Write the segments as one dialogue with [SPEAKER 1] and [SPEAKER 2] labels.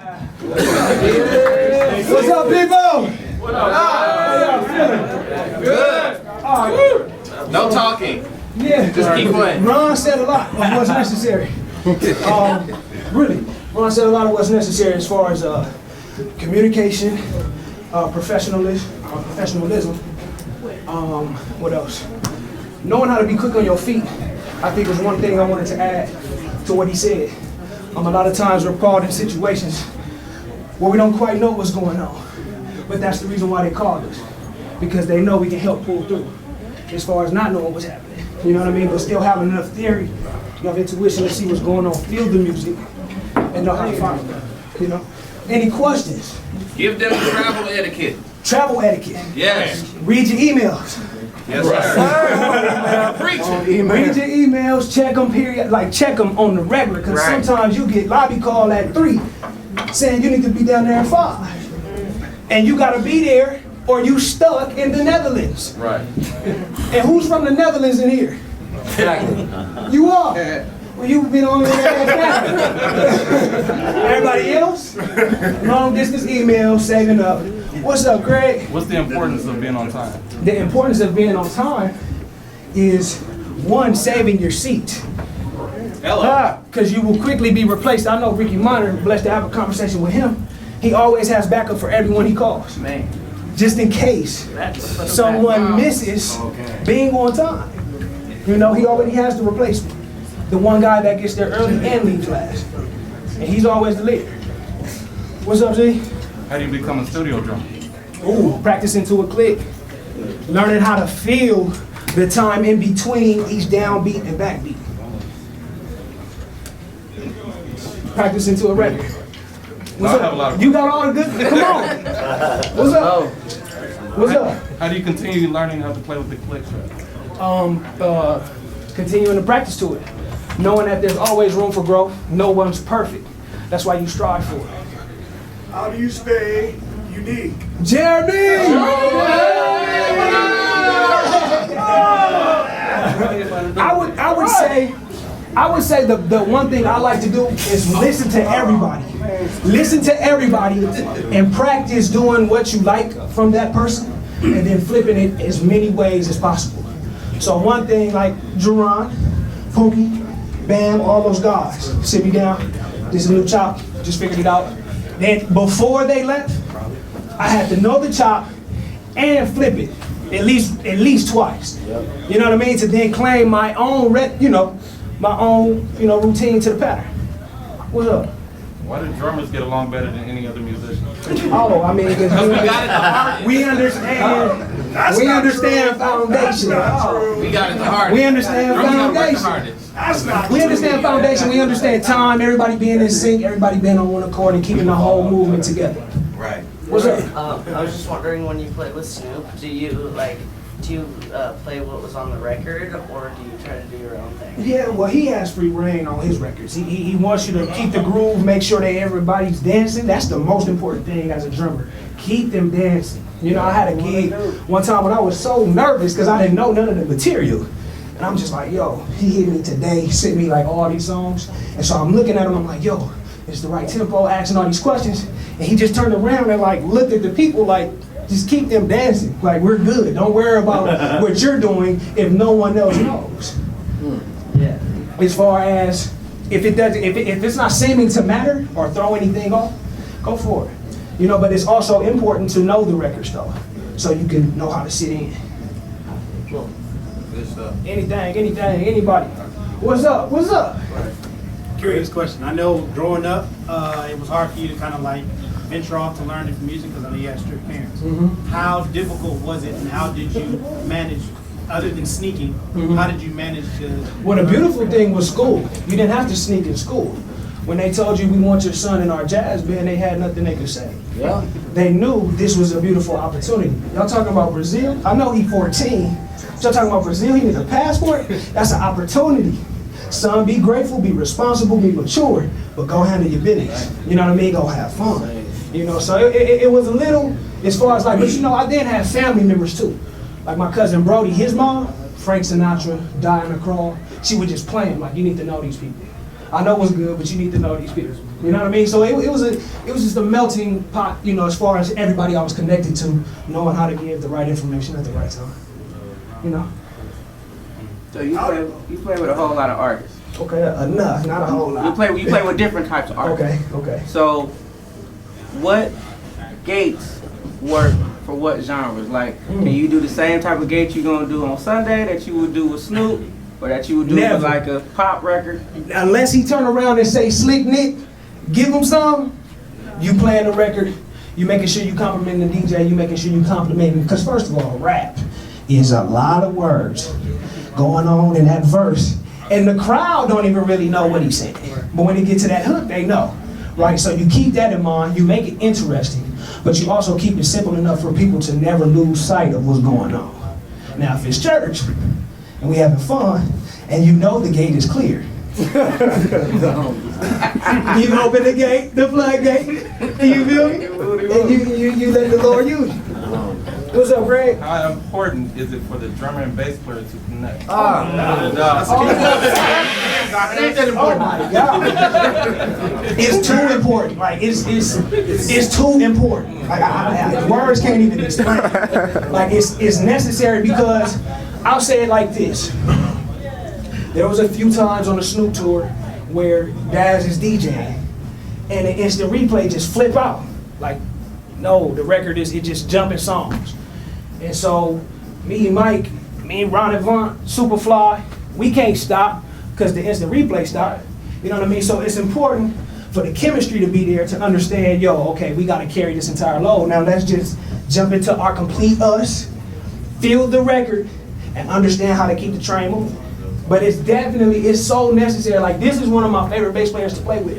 [SPEAKER 1] What's up, people?
[SPEAKER 2] What up?
[SPEAKER 1] How y'all feeling?
[SPEAKER 2] Good. No talking.
[SPEAKER 1] Yeah.
[SPEAKER 2] Just keep playing.
[SPEAKER 1] Ron said a lot of what's necessary. Really, Ron said a lot of what's necessary as far as communication, professionalism. What else? Knowing how to be quick on your feet, I think was one thing I wanted to add to what he said. A lot of times we're called in situations where we don't quite know what's going on. But that's the reason why they called us. Because they know we can help pull through. As far as not knowing what's happening. You know what I mean? But still having enough theory, enough intuition to see what's going on, feel the music, and know how to follow it. You know? Any questions?
[SPEAKER 2] Give them travel etiquette.
[SPEAKER 1] Travel etiquette.
[SPEAKER 2] Yes.
[SPEAKER 1] Read your emails.
[SPEAKER 2] Yes, sir. Preaching.
[SPEAKER 1] Read your emails, check them check them on the regular, because sometimes you get lobby call at 3 saying you need to be down there at 5. And you gotta be there or you stuck in the Netherlands.
[SPEAKER 2] Right.
[SPEAKER 1] And who's from the Netherlands in here?
[SPEAKER 2] Exactly.
[SPEAKER 1] You are. Well, you've been on everybody else? Long distance email, saving up. What's up, Greg?
[SPEAKER 3] What's the importance of being on time?
[SPEAKER 1] The importance of being on time is, one, saving your seat.
[SPEAKER 2] Hello.
[SPEAKER 1] Because you will quickly be replaced. I know Ricky Monitor, blessed to have a conversation with him. He always has backup for everyone he calls.
[SPEAKER 2] Man.
[SPEAKER 1] Just in case someone misses being on time. You know, he already has the replacement. The one guy that gets there early and leaves last. And he's always the leader. What's up, Z?
[SPEAKER 3] How do you become a studio drummer?
[SPEAKER 1] Ooh, practicing to a click. Learning how to feel the time in between each downbeat and backbeat. Practicing to a record. What's up? You got all the good, come on. What's up? What's up?
[SPEAKER 3] How do you continue learning how to play with the click?
[SPEAKER 1] Continuing to practice to it. Knowing that there's always room for growth. No one's perfect. That's why you strive for it.
[SPEAKER 4] How do you stay unique?
[SPEAKER 1] Jeremy! I would say the one thing I like to do is listen to everybody. Listen to everybody and practice doing what you like from that person and then flipping it as many ways as possible. So one thing like Jerron, Pookie, Bam, all those guys, sit me down, this is a new chop, just figured it out. Then before they left, I had to know the chop and flip it at least twice. You know what I mean? To then claim my own routine to the pattern. What's up?
[SPEAKER 3] Why do drummers get along better than any other musician?
[SPEAKER 1] Oh, I mean, because
[SPEAKER 2] We got it the hardest.
[SPEAKER 1] we understand foundation.
[SPEAKER 2] We got it the hardest.
[SPEAKER 1] We understand
[SPEAKER 2] Drummers gotta work the
[SPEAKER 1] foundation.
[SPEAKER 2] hardest.
[SPEAKER 4] That's not
[SPEAKER 1] We understand foundation. We understand time. Everybody being in sync. Everybody being on one accord and keeping the whole movement together.
[SPEAKER 2] Right.
[SPEAKER 1] What's up?
[SPEAKER 5] I was just wondering, when you play with Snoop, do you play what was on the record, or do you try to do your own thing?
[SPEAKER 1] Yeah, well, he has free reign on his records. He wants you to keep the groove, make sure that everybody's dancing. That's the most important thing as a drummer. Keep them dancing. You know, I had a gig one time when I was so nervous because I didn't know none of the material. And I'm just like, yo, he hit me today, sent me like all these songs. And so I'm looking at him, I'm like, yo, it's the right tempo, asking all these questions. And he just turned around and like looked at the people like, just keep them dancing. Like, we're good. Don't worry about what you're doing if no one else knows.
[SPEAKER 5] Yeah.
[SPEAKER 1] As far as if it's not seeming to matter or throw anything off, go for it. You know, but it's also important to know the records though, so you can know how to sit in.
[SPEAKER 5] Cool.
[SPEAKER 2] Good stuff.
[SPEAKER 1] Anything, anybody. What's up? What's up?
[SPEAKER 4] Curious question. I know growing up, it was hard for you to kind of like venture off to learn different music because I know you had strict parents. How difficult was it, and how did you manage, other than sneaking, how did you manage to...
[SPEAKER 1] Well, the beautiful thing was school. You didn't have to sneak in school. When they told you we want your son in our jazz band, they had nothing they could say. Yeah. They knew this was a beautiful opportunity. Y'all talking about Brazil? I know he's 14. Y'all talking about Brazil? He needs a passport? That's an opportunity. Son, be grateful, be responsible, be mature, but go handle your business. You know what I mean? Go have fun. You know, so it was a little, as far as like, but you know, I did have family members too. Like my cousin Brody, his mom, Frank Sinatra, Diana Krall, she would just play him like, you need to know these people. I know what's good, but you need to know these people. You know what I mean? So it was just a melting pot, you know, as far as everybody I was connected to, knowing how to give the right information at the right time. You know?
[SPEAKER 6] So you play with a whole lot of artists.
[SPEAKER 1] Okay, enough, not a whole lot.
[SPEAKER 6] You play with different types of artists.
[SPEAKER 1] Okay.
[SPEAKER 6] So what gates work for what genres? Like, can you do the same type of gate you're gonna do on Sunday that you would do with Snoop, or that you would do with like a pop record?
[SPEAKER 1] Unless he turn around and say, Slick Nick, give him some, you playing the record, you making sure you complimenting the DJ, you making sure you complimenting, because first of all, rap is a lot of words going on in that verse, and the crowd don't even really know what he's saying. But when they get to that hook, they know, right? So you keep that in mind, you make it interesting, but you also keep it simple enough for people to never lose sight of what's going on. Now, if it's church, and we having fun, and you know the gate is clear, you open the gate, the floodgate, you feel me? And you let the Lord use you. What's up, Greg?
[SPEAKER 3] How important is it for the drummer and bass player to connect?
[SPEAKER 1] Oh my God! It's too important. Like it's too important. Like words can't even explain it. Like it's necessary, because I'll say it like this. There was a few times on the Snoop tour where Daz is DJing, and the instant replay just flip out. Like, no, the record it just jumping songs. And so me and Mike, me and Ron and Vaughn, Superfly, we can't stop because the instant replay stopped. You know what I mean? So it's important for the chemistry to be there to understand, yo, okay, we got to carry this entire load. Now let's just jump into our complete us, feel the record, and understand how to keep the train moving. But it's so necessary. Like, this is one of my favorite bass players to play with.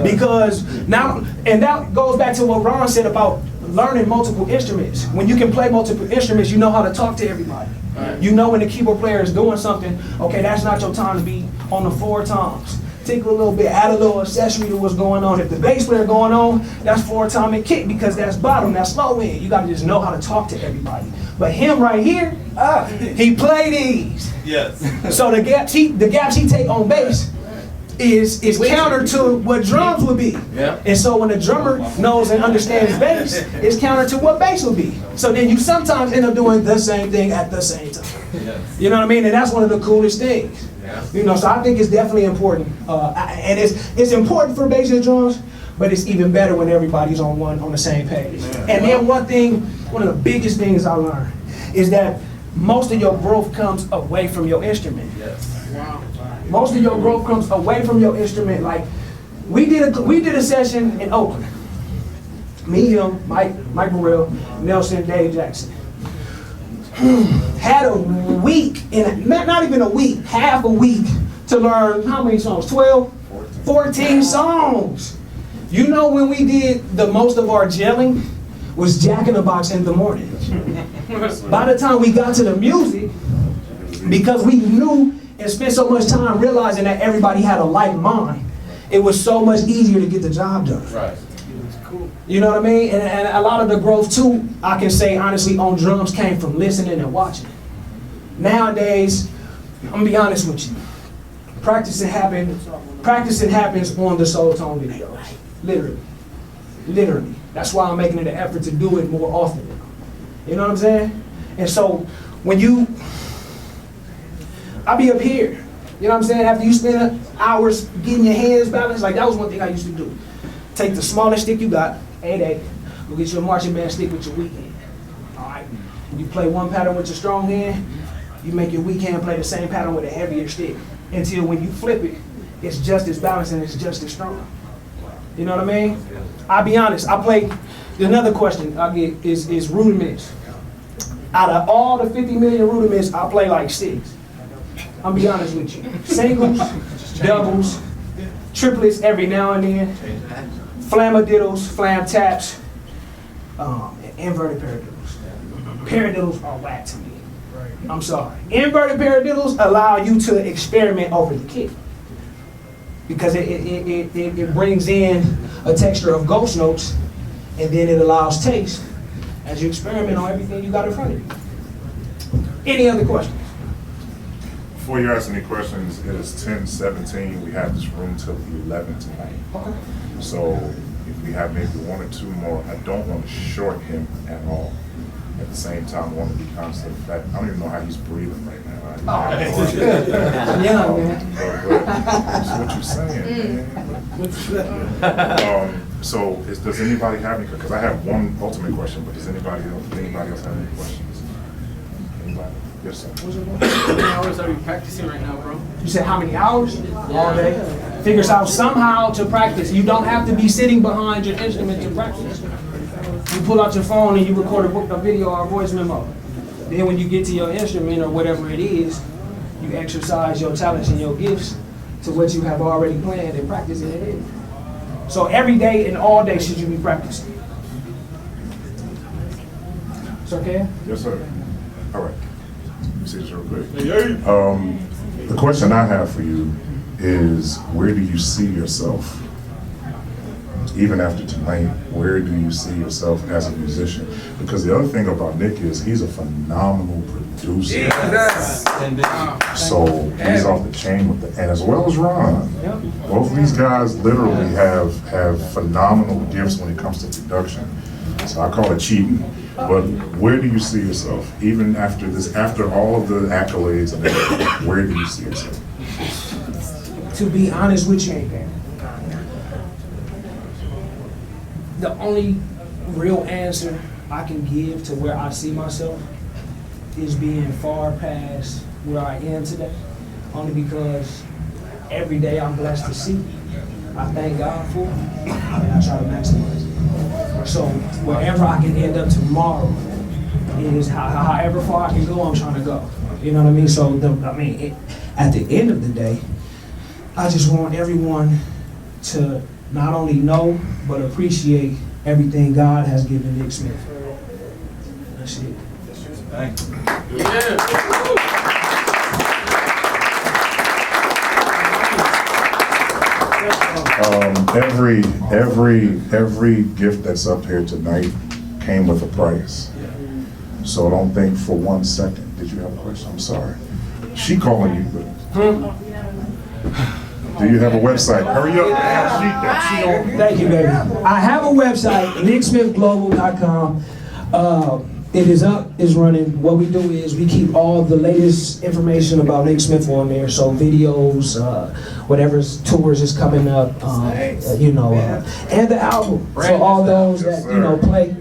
[SPEAKER 1] Because now, and that goes back to what Ron said about learning multiple instruments. When you can play multiple instruments, you know how to talk to everybody. Right. You know when the keyboard player is doing something, okay, that's not your time to be on the 4 toms. Tinkle a little bit, add a little accessory to what's going on. If the bass player going on, that's 4-tom and kick, because that's bottom, that's low end. You gotta just know how to talk to everybody. But him right here, he play these.
[SPEAKER 2] Yes.
[SPEAKER 1] So the gaps he take on bass is counter to what drums would be.
[SPEAKER 2] Yeah.
[SPEAKER 1] And so when the drummer knows and understands bass, it's counter to what bass would be. So then you sometimes end up doing the same thing at the same time.
[SPEAKER 2] Yes.
[SPEAKER 1] You know what I mean? And that's one of the coolest things.
[SPEAKER 2] Yeah.
[SPEAKER 1] You know, so I think it's definitely important. And it's important for bass and drums, but it's even better when everybody's on the same page.
[SPEAKER 2] Yeah.
[SPEAKER 1] And then one of the biggest things I learned is that most of your growth comes away from your instrument.
[SPEAKER 2] Yes.
[SPEAKER 1] Most of your growth comes away from your instrument. Like, we did a session in Oakland. Me, him, Mike Burrell, Nelson, Dave Jackson. Had a week, not even a week, half a week to learn how many songs? 12? 14 songs. You know when we did the most of our gelling was Jack in the Box in the morning. By the time we got to the music, because we knew and spent so much time realizing that everybody had a like mind, it was so much easier to get the job done.
[SPEAKER 2] Right.
[SPEAKER 1] You know what I mean? And a lot of the growth too, I can say honestly, on drums came from listening and watching. Nowadays, I'm gonna be honest with you, practicing happens on the Soul Tone videos. Literally. That's why I'm making it an effort to do it more often now. You know what I'm saying? And so when I'll be up here, you know what I'm saying? After you spend hours getting your hands balanced, like that was one thing I used to do. Take the smallest stick you got, 8/8, go get your marching band stick with your weak hand. All right? You play one pattern with your strong hand, you make your weak hand play the same pattern with a heavier stick. Until when you flip it, it's just as balanced and it's just as strong. You know what I mean? I'll be honest, another question I get is rudiments. Out of all the 50 million rudiments, I play like 6. I'll be honest with you. Singles, doubles, triplets every now and then, flamadiddles, flam taps, and inverted paradiddles. Paradiddles are whack to me. I'm sorry. Inverted paradiddles allow you to experiment over the kick, because it brings in a texture of ghost notes, and then it allows taste as you experiment on everything you got in front of you. Any other questions?
[SPEAKER 7] before you ask any questions, it is 10:17. We have this room till 11 tonight.
[SPEAKER 1] Okay.
[SPEAKER 7] So if we have maybe one or two more, I don't want to short him at all. At the same time, I want to be constant. In fact, I don't even know how he's breathing right now.
[SPEAKER 1] Yeah, man.
[SPEAKER 7] That's what you're saying, man. So does anybody have any, because I have one ultimate question, but does anybody else have any questions? Anybody? Yes, sir.
[SPEAKER 2] How many hours are you practicing right now, bro?
[SPEAKER 1] You said how many hours? All day. Figures out somehow to practice. You don't have to be sitting behind your instrument to practice. You pull out your phone and you record a video or a voice memo. Then when you get to your instrument or whatever it is, you exercise your talents and your gifts to what you have already planned and practicing it in. So every day and all day should you be practicing. It's okay?
[SPEAKER 7] Yes, sir. All right. Let me see this real quick. The question I have for you is, where do you see yourself? Even after tonight, where do you see yourself as a musician? Because the other thing about Nick is he's a phenomenal producer.
[SPEAKER 3] Yes.
[SPEAKER 7] So he's off the chain with and as well as Ron. Both of these guys literally have phenomenal gifts when it comes to production. So I call it cheating. But where do you see yourself? Even after this, after all of the accolades and everything, where do you see yourself?
[SPEAKER 1] To be honest with you, man, the only real answer I can give to where I see myself is being far past where I am today. Only because every day I'm blessed to see. I thank God for it, and I try to maximize it. So wherever I can end up tomorrow is however far I can go, I'm trying to go. You know what I mean? So at the end of the day, I just want everyone to not only know, but appreciate everything God has given Nick Smith. That's it.
[SPEAKER 3] Thank you.
[SPEAKER 7] Every gift that's up here tonight came with a price. So don't think for 1 second. Did you have a question? I'm sorry. She calling you, but do you have a website? Hurry up.
[SPEAKER 1] Thank you, baby. I have a website, nicksmithglobal.com. It is up, it's running. What we do is we keep all the latest information about Nick Smith on there. So videos, whatever tours is coming up, and the album. For all those that, play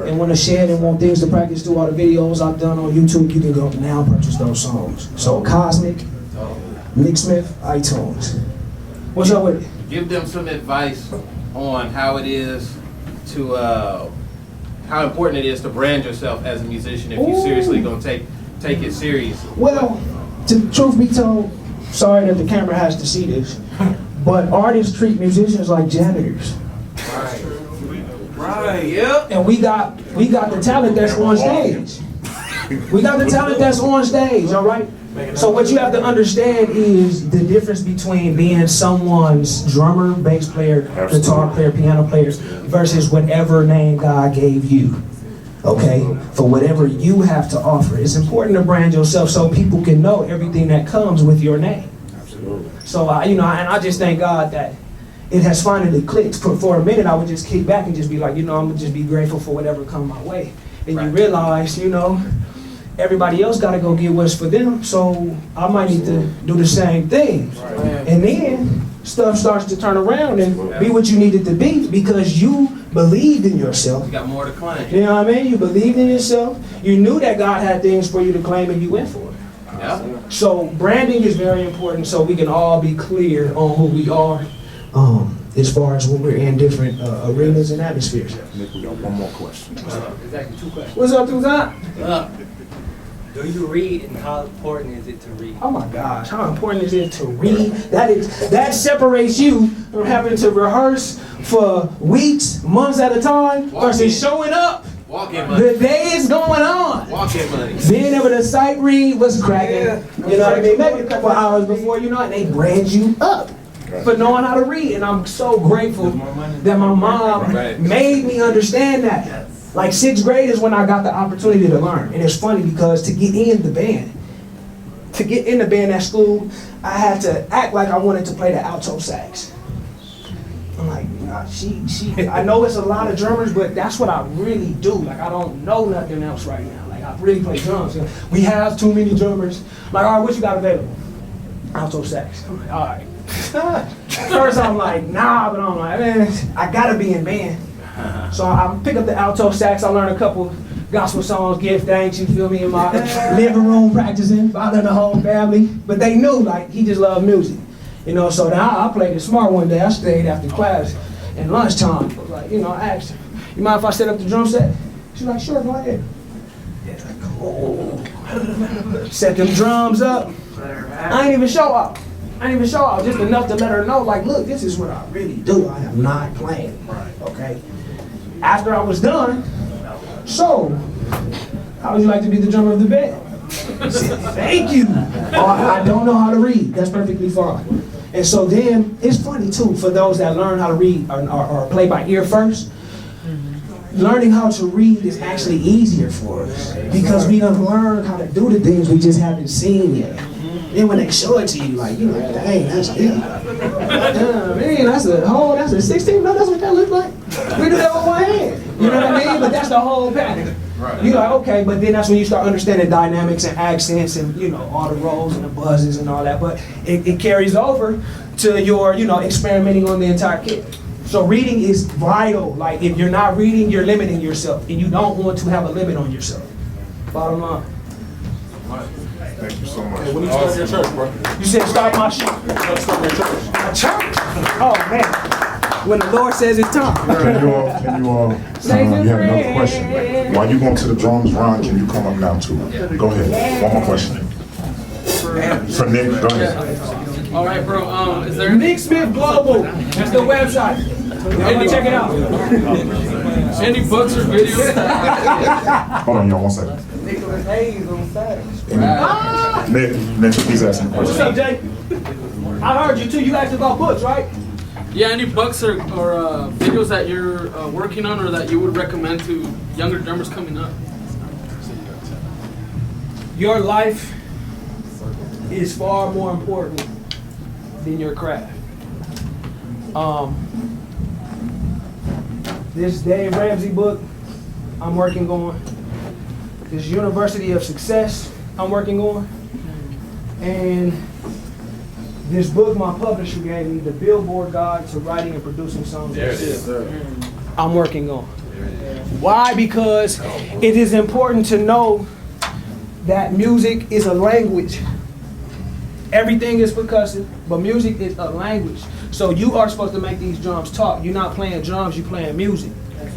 [SPEAKER 1] and want to share and want things to practice through all the videos I've done on YouTube, you can go now and purchase those songs. So Cosmic, Nick Smith, iTunes. What's up with it?
[SPEAKER 2] Give them some advice on how it is to, how important it is to brand yourself as a musician if you're seriously gonna take it serious.
[SPEAKER 1] Well, truth be told, sorry that the camera has to see this, but artists treat musicians like janitors.
[SPEAKER 2] Right, yep.
[SPEAKER 1] And we got the talent that's on stage. We got the talent that's on stage, all right? So what you have to understand is the difference between being someone's drummer, bass player, guitar player, piano player, versus whatever name God gave you, okay? For whatever you have to offer. It's important to brand yourself so people can know everything that comes with your name.
[SPEAKER 7] Absolutely.
[SPEAKER 1] So, and I just thank God that it has finally clicked. For a minute, I would just kick back and just be like, I'm gonna just be grateful for whatever comes my way. And you realize, everybody else got to go get what's for them, so I might need to do the same thing. And then stuff starts to turn around and be what you need it to be because you believed in yourself.
[SPEAKER 2] You got more to claim.
[SPEAKER 1] You know what I mean? You believed in yourself. You knew that God had things for you to claim and you went for it.
[SPEAKER 2] Yeah.
[SPEAKER 1] So branding is very important so we can all be clear on who we are as far as when we're in different arenas and atmospheres.
[SPEAKER 7] Nick, we got one more question.
[SPEAKER 8] Exactly, 2 questions.
[SPEAKER 1] What's up, Tuzan?
[SPEAKER 8] Do you read, and how important is it to read?
[SPEAKER 1] Oh my gosh, how important is it to read? That separates you from having to rehearse for weeks, months at a time, versus showing up.
[SPEAKER 2] Walk-in money.
[SPEAKER 1] The day is going on.
[SPEAKER 2] Walk-in money.
[SPEAKER 1] Being able to sight read was cracking. You know what I mean? Maybe a couple hours before, and they brand you up for knowing how to read. And I'm so grateful that my mom made me understand that. Like 6th grade is when I got the opportunity to learn. And it's funny because to get in the band, to get in the band at school, I had to act like I wanted to play the alto sax. I'm like, nah, I know it's a lot of drummers, but that's what I really do. Like, I don't know nothing else right now. Like, I really play drums. We have too many drummers. I'm like, all right, what you got available? Alto sax. I'm like, all right. First I'm like, nah, but I'm like, man, I gotta be in band. So I pick up the alto sax, I learn a couple gospel songs, give thanks, you feel me, in my living room practicing, bothering the whole family. But they knew, like, he just loved music. You know, so then I played it smart one day. I stayed after class and lunchtime. I was like, you know, I asked her, you mind if I set up the drum set? She's like, sure, go ahead. Yeah, like, oh. Set them drums up. I ain't even show up. Just enough to let her know, like, look, this is what I really do. I am not playing. Okay? After I was done, so, how would you like to be the drummer of the band? I said, thank you. I don't know how to read. That's perfectly fine. And so then, it's funny too, for those that learn how to read or play by ear first, learning how to read is actually easier for us because we done learned how to do the things we just haven't seen yet. Then when they show it to you, like, you know, dang, that's deep. Man, that's a 16, no, that's what that looks like. We do that with one hand. You know what I mean? But that's the whole pattern. You're like, okay, but then that's when you start understanding dynamics and accents and, you know, all the rolls and the buzzes and all that. But it carries over to your, you know, experimenting on the entire kit. So reading is vital. Like, if you're not reading, you're limiting yourself. And you don't want to have a limit on yourself. Bottom line.
[SPEAKER 7] Thank you so much.
[SPEAKER 9] Hey, when you start your church, bro?
[SPEAKER 1] You said start my shop.
[SPEAKER 9] Start your church.
[SPEAKER 1] My church? Oh, man. When the Lord says it's time.
[SPEAKER 7] Can you you have another question? While you going to the drums, Ron, can you come up now too? Go ahead. One more question. For Nick, go ahead.
[SPEAKER 10] All right, bro. Is there
[SPEAKER 1] Nick Smith Global. That's the website. Check it out.
[SPEAKER 10] any books or videos?
[SPEAKER 7] Hold on, y'all, 1 second.
[SPEAKER 5] Nicholas Hayes on Saturday.
[SPEAKER 7] Nick, he's asking a
[SPEAKER 1] What's
[SPEAKER 7] question.
[SPEAKER 1] up, Jay? I heard you too. You asked about books, right?
[SPEAKER 10] Yeah, any books or videos that you're working on or that you would recommend to younger drummers coming up?
[SPEAKER 1] Your life is far more important than your craft. This Dave Ramsey book I'm working on. This University of Success I'm working on. And this book my publisher gave me, the Billboard Guide to Writing and Producing Songs.
[SPEAKER 3] There it is.
[SPEAKER 1] I'm working on. Why? Because it is important to know that music is a language. Everything is percussive, but music is a language. So you are supposed to make these drums talk. You're not playing drums, you're playing music.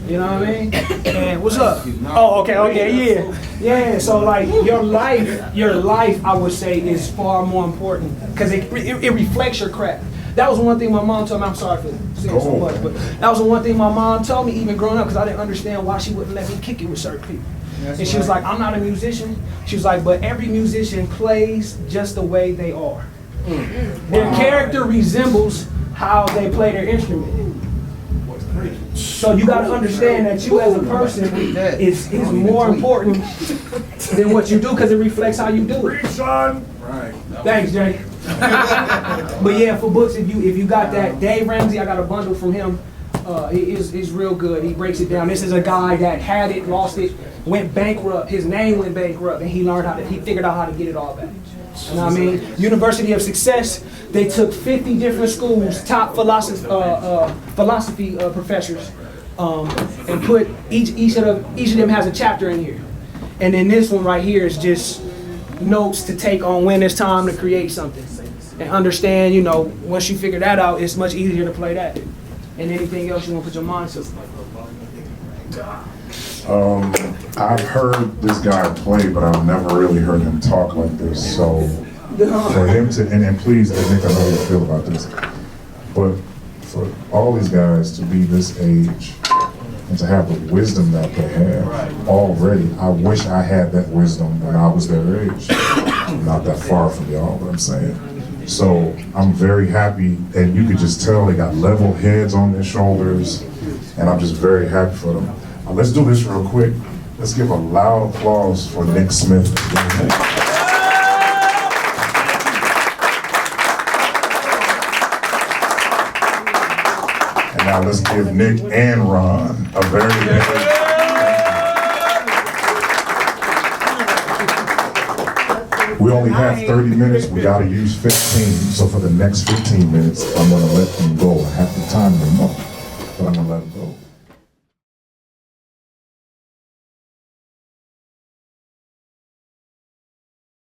[SPEAKER 1] You know what I mean? And what's up? Oh, okay, yeah. Yeah, so like your life, I would say, is far more important because it reflects your craft. That was one thing my mom told me. I'm sorry for saying so much, but that was the one thing my mom told me even growing up because I didn't understand why she wouldn't let me kick it with certain people. And she was like, I'm not a musician. She was like, but every musician plays just the way they are. Their character resembles how they play their instrument. So you got to understand that you as a person is more important than what you do because it reflects how you do it.
[SPEAKER 7] Right.
[SPEAKER 1] Thanks, Jay. But yeah, for books, if you got that, Dave Ramsey, I got a bundle from him. It's real good. He breaks it down. This is a guy that had it, lost it, went bankrupt. His name went bankrupt, and he figured out how to get it all back. You know what I mean? University of Success, they took 50 different schools, top philosophy professors, and put each of them has a chapter in here. And then this one right here is just notes to take on when it's time to create something. And understand, you know, once you figure that out, it's much easier to play that. And anything else you want to put your mind to.
[SPEAKER 7] I've heard this guy play, but I've never really heard him talk like this. So for him to, and please, Nick, I know how you feel about this, but for all these guys to be this age and to have the wisdom that they have already, I wish I had that wisdom when I was their age. I'm not that far from y'all, but I'm saying. So I'm very happy, and you could just tell they got level heads on their shoulders, and I'm just very happy for them. Let's do this real quick. Let's give a loud applause for Nick Smith. Now let's give Nick and Ron a very big. We only have 30 minutes, we gotta use 15, so for the next 15 minutes, I'm gonna let them go. I have to time them up, but I'm gonna let them go.